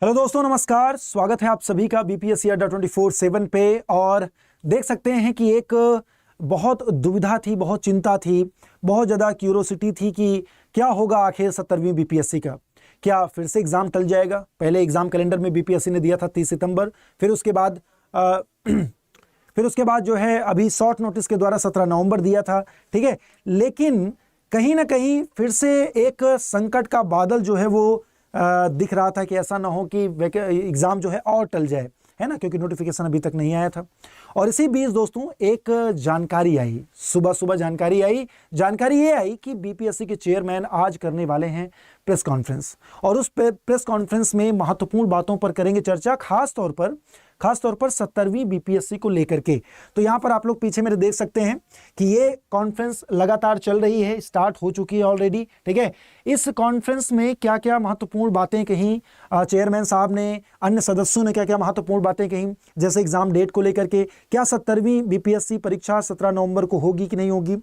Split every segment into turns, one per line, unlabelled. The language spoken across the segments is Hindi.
हेलो दोस्तों, नमस्कार। स्वागत है आप सभी का बीपीएससी अड्डा 24/7 पे। और देख सकते हैं कि एक बहुत दुविधा थी, बहुत चिंता थी, बहुत ज़्यादा क्यूरोसिटी थी कि क्या होगा आखिर 17वीं बीपीएससी का। क्या फिर से एग्ज़ाम टल जाएगा? पहले एग्ज़ाम कैलेंडर में बीपीएससी ने दिया था 30 सितंबर, फिर उसके बाद जो है अभी शॉर्ट नोटिस के द्वारा 17 नवंबर दिया था, ठीक है। लेकिन कहीं ना कहीं फिर से एक संकट का बादल जो है वो दिख रहा था कि ऐसा ना हो कि एग्ज़ाम जो है और टल जाए, है ना, क्योंकि नोटिफिकेशन अभी तक नहीं आया था। और इसी बीच दोस्तों एक जानकारी आई, सुबह जानकारी ये आई कि बीपीएससी के चेयरमैन आज करने वाले हैं प्रेस कॉन्फ्रेंस, और उस प्रेस कॉन्फ्रेंस में महत्वपूर्ण बातों पर करेंगे चर्चा, खास तौर पर 17वीं बीपीएससी को लेकर के। तो यहाँ पर आप लोग पीछे मेरे देख सकते हैं कि ये कॉन्फ्रेंस लगातार चल रही है, स्टार्ट हो चुकी है ऑलरेडी, ठीक है। इस कॉन्फ्रेंस में क्या क्या महत्वपूर्ण बातें कहीं चेयरमैन साहब ने, अन्य सदस्यों ने क्या क्या महत्वपूर्ण बातें कहीं, जैसे एग्जाम डेट को लेकर के, क्या 17वीं बीपीएससी परीक्षा 17 नवंबर को होगी कि नहीं होगी,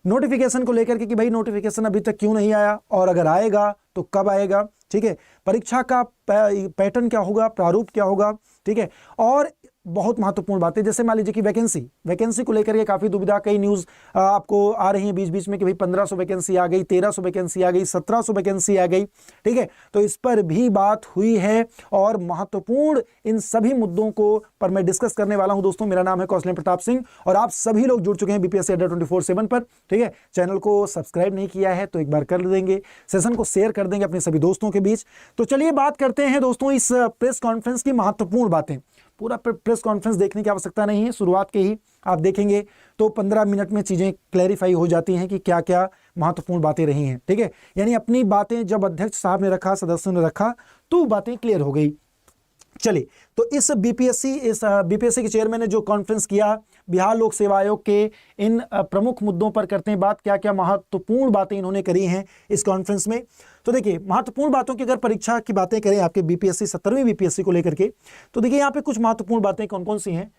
नोटिफिकेशन को लेकर के कि भाई नोटिफिकेशन अभी तक क्यों नहीं आया और अगर आएगा तो कब आएगा, ठीक है। परीक्षा का पैटर्न क्या होगा, प्रारूप क्या होगा, ठीक है। और बहुत महत्वपूर्ण बातें, जैसे मान लीजिए कि वैकेंसी को लेकर के काफ़ी दुविधा, कई न्यूज़ आपको आ रही हैं बीच बीच में कि भाई 1500 वैकेंसी आ गई, 1300 वैकेंसी आ गई, 1700 वैकेंसी आ गई, ठीक है। तो इस पर भी बात हुई है और महत्वपूर्ण इन सभी मुद्दों को पर मैं डिस्कस करने वाला हूं दोस्तों। मेरा नाम है कौशल प्रताप सिंह और आप सभी लोग जुड़ चुके हैं बीपीएससी अड्डा 24/7 पर, ठीक है। चैनल को सब्सक्राइब नहीं किया है तो एक बार कर देंगे, सेशन को शेयर कर देंगे अपने सभी दोस्तों के बीच। तो चलिए बात करते हैं दोस्तों इस प्रेस कॉन्फ्रेंस की महत्वपूर्ण बातें। पूरा प्रेस कॉन्फ्रेंस देखने की आवश्यकता नहीं है, शुरुआत के ही आप देखेंगे तो 15 मिनट में चीज़ें क्लैरिफाई हो जाती हैं कि क्या क्या महत्वपूर्ण बातें रही हैं, ठीक है। यानी अपनी बातें जब अध्यक्ष साहब ने रखा, सदस्यों ने रखा, तो बातें क्लियर हो गई। चलिए, तो इस बीपीएससी के चेयरमैन ने जो कॉन्फ्रेंस किया, बिहार लोक सेवा आयोग के इन प्रमुख मुद्दों पर करते हैं बात, क्या क्या महत्वपूर्ण बातें इन्होंने करी हैं इस कॉन्फ्रेंस में। तो देखिए, महत्वपूर्ण बातों की अगर परीक्षा की बातें करें आपके बीपीएससी 17वीं बीपीएससी को लेकर के, तो देखिए यहाँ पे कुछ महत्वपूर्ण बातें कौन कौन सी हैं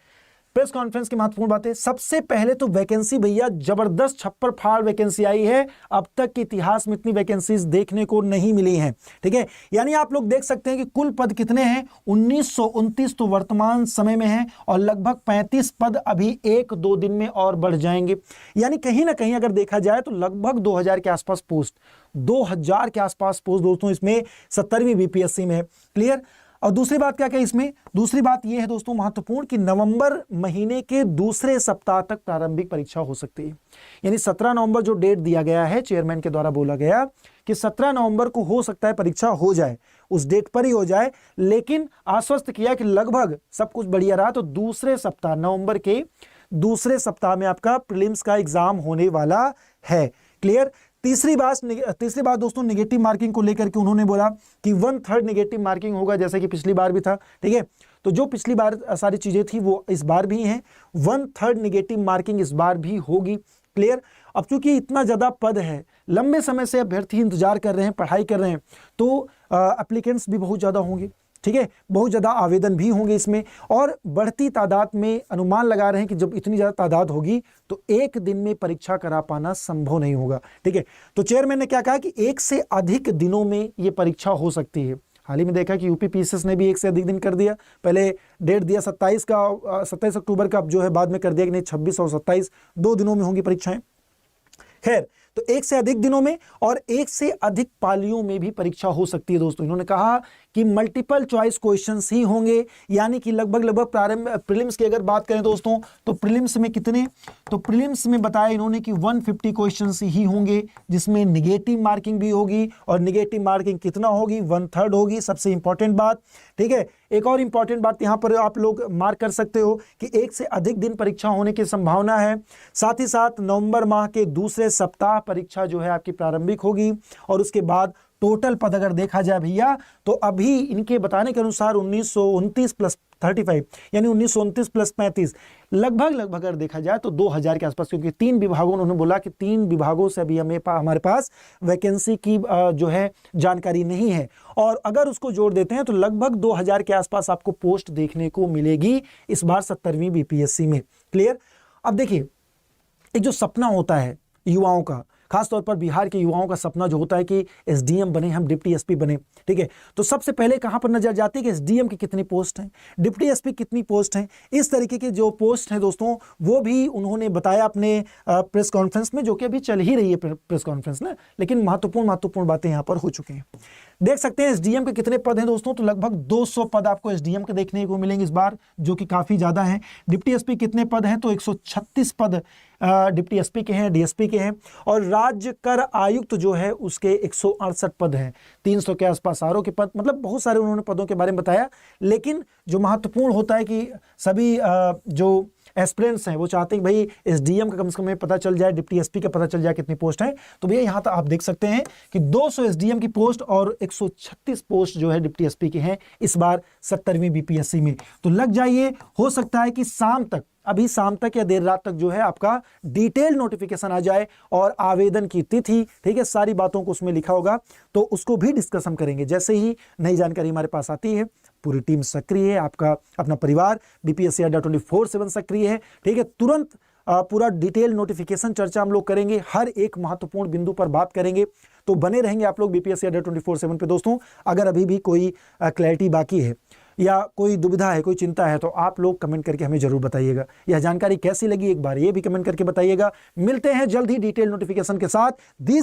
प्रेस कॉन्फ्रेंस की महत्वपूर्ण बातें। सबसे पहले तो वैकेंसी, भैया जबरदस्त छप्पर फाड़ वैकेंसी आई है, अब तक के इतिहास में इतनी वैकेंसीज देखने को नहीं मिली हैं, ठीक है। यानी आप लोग देख सकते हैं कि कुल पद कितने हैं, 1929 तो वर्तमान समय में है और लगभग 35 पद अभी 1-2 दिन में और बढ़ जाएंगे। यानी कहीं ना कहीं अगर देखा जाए तो लगभग 2000 के आसपास पोस्ट, 2000 के आसपास पोस्ट दोस्तों इसमें 17वीं बीपीएससी में है, क्लियर। और दूसरी बात क्या इसमें, दूसरी बात यह है दोस्तों महत्वपूर्ण कि नवंबर महीने के दूसरे सप्ताह तक प्रारंभिक परीक्षा हो सकती है। यानी 17 नवंबर जो डेट दिया गया है, चेयरमैन के द्वारा बोला गया कि 17 नवंबर को हो सकता है परीक्षा हो जाए, उस डेट पर ही हो जाए, लेकिन आश्वस्त किया कि लगभग सब कुछ बढ़िया रहा तो दूसरे सप्ताह, नवंबर के दूसरे सप्ताह में आपका प्रीलिम्स का एग्जाम होने वाला है, क्लियर। तीसरी बात दोस्तों नेगेटिव मार्किंग को लेकर के उन्होंने बोला कि 1/3 नेगेटिव मार्किंग होगा, जैसे कि पिछली बार भी था, ठीक है। तो जो पिछली बार सारी चीजें थी वो इस बार भी हैं, 1/3 नेगेटिव मार्किंग इस बार भी होगी, क्लियर। अब चूंकि इतना ज्यादा पद है, लंबे समय से अभ्यर्थी इंतजार कर रहे हैं, पढ़ाई कर रहे हैं, तो एप्लीकेंट्स भी बहुत ज्यादा होंगे, ठीक है, बहुत ज़्यादा आवेदन भी होंगे इसमें, और बढ़ती तादाद में अनुमान लगा रहे हैं कि जब इतनी ज़्यादा तादाद होगी तो एक दिन में परीक्षा करा पाना संभव नहीं होगा, ठीक है। तो चेयरमैन ने क्या कहा कि 1 से अधिक दिनों में ये परीक्षा हो सकती है। हाल ही में देखा कि यूपी पीसीएस ने भी 1 से अधिक दिन कर दिया, पहले डेट दिया 27 अक्टूबर का, अब जो है बाद में कर दिया कि नहीं 26 और 27 2 दिनों में होंगी परीक्षाएं। खैर, तो 1 से अधिक दिनों में और 1 से अधिक पालियों में भी परीक्षा हो सकती है दोस्तों। इन्होंने कहा कि मल्टीपल चॉइस क्वेश्चंस ही होंगे, यानी कि लगभग प्रारंभ प्रीलिम्स की अगर बात करें दोस्तों तो प्रीलिम्स में कितने, तो प्रीलिम्स में बताया इन्होंने कि 150 क्वेश्चंस ही होंगे, जिसमें निगेटिव मार्किंग भी होगी, और निगेटिव मार्किंग कितना होगी, 1/3 होगी, सबसे इंपॉर्टेंट बात, ठीक है। एक और इंपॉर्टेंट बात यहां पर आप लोग मार्क कर सकते हो कि 1 से अधिक दिन परीक्षा होने की संभावना है। साथ ही साथ नवंबर माह के दूसरे सप्ताह परीक्षा जो है आपकी प्रारंभिक होगी, और उसके बाद टोटल पद अगर देखा जाए भैया तो अभी इनके बताने के अनुसार 1929 + 35 यानी 1929 + 35 लगभग अगर देखा जाए तो 2000 के आसपास, क्योंकि 3 विभागों, उन्होंने बोला कि 3 विभागों से अभी हमारे पास वैकेंसी की जो है जानकारी नहीं है, और अगर उसको जोड़ देते हैं तो लगभग 2000 के आसपास आपको पोस्ट देखने को मिलेगी इस बार 17वीं बीपीएससी में, क्लियर। अब देखिए, एक जो सपना होता है युवाओं का खासतौर पर बिहार के युवाओं का सपना जो होता है कि एसडीएम बने, हम डिप्टी एसपी बने, ठीक है। तो सबसे पहले कहां पर नजर जाती है कि एसडीएम की कितनी पोस्ट हैं, डिप्टी एसपी कितनी पोस्ट हैं। इस तरीके के जो पोस्ट हैं दोस्तों वो भी उन्होंने बताया अपने प्रेस कॉन्फ्रेंस में, जो कि अभी चल ही रही है प्रेस कॉन्फ्रेंस ना, लेकिन महत्वपूर्ण बातें यहां पर हो चुकी हैं। देख सकते हैं एसडीएम के कितने पद हैं दोस्तों, तो लगभग 200 पद आपको एसडीएम के देखने को मिलेंगे इस बार, जो कि काफी ज्यादा है। डिप्टी एसपी कितने पद हैं, तो 136 पद डिप्टी एसपी के हैं, डीएसपी के हैं। और राज्य कर आयुक्त जो है उसके 168 पद हैं, 300 के आसपास आरओ के पद, मतलब बहुत सारे उन्होंने पदों के बारे में बताया। लेकिन जो महत्वपूर्ण होता है कि सभी जो एस्पिरेंट्स हैं वो चाहते हैं कि भाई एसडीएम का कम से कम पता चल जाए, डिप्टी एसपी का पता चल जाए कितनी पोस्ट है। तो भैया यहां तक आप देख सकते हैं कि 200 एसडीएम की पोस्ट और 136 पोस्ट जो है डिप्टी एसपी की हैं इस बार 70वीं बीपीएससी में। तो लग जाइए, हो सकता है कि अभी शाम तक या देर रात तक जो है आपका डिटेल नोटिफिकेशन आ जाए और आवेदन की तिथि, ठीक है, सारी बातों को उसमें लिखा होगा, तो उसको भी डिस्कस हम करेंगे। जैसे ही नई जानकारी हमारे पास आती है, पूरी टीम सक्रिय है, आपका अपना परिवार बीपीएससी अड्डा 24/7 सक्रिय है, ठीक है। तुरंत पूरा डिटेल नोटिफिकेशन चर्चा हम लोग करेंगे, हर एक महत्वपूर्ण बिंदु पर बात करेंगे। तो बने रहेंगे आप लोग बीपीएससी अड्डा 24/7 पे दोस्तों। अगर अभी भी कोई क्लैरिटी बाकी है या कोई दुविधा है, कोई चिंता है, तो आप लोग कमेंट करके हमें जरूर बताइएगा। यह जानकारी कैसी लगी एक बार ये भी कमेंट करके बताइएगा। मिलते हैं जल्द ही डिटेल नोटिफिकेशन के साथ। दीजिए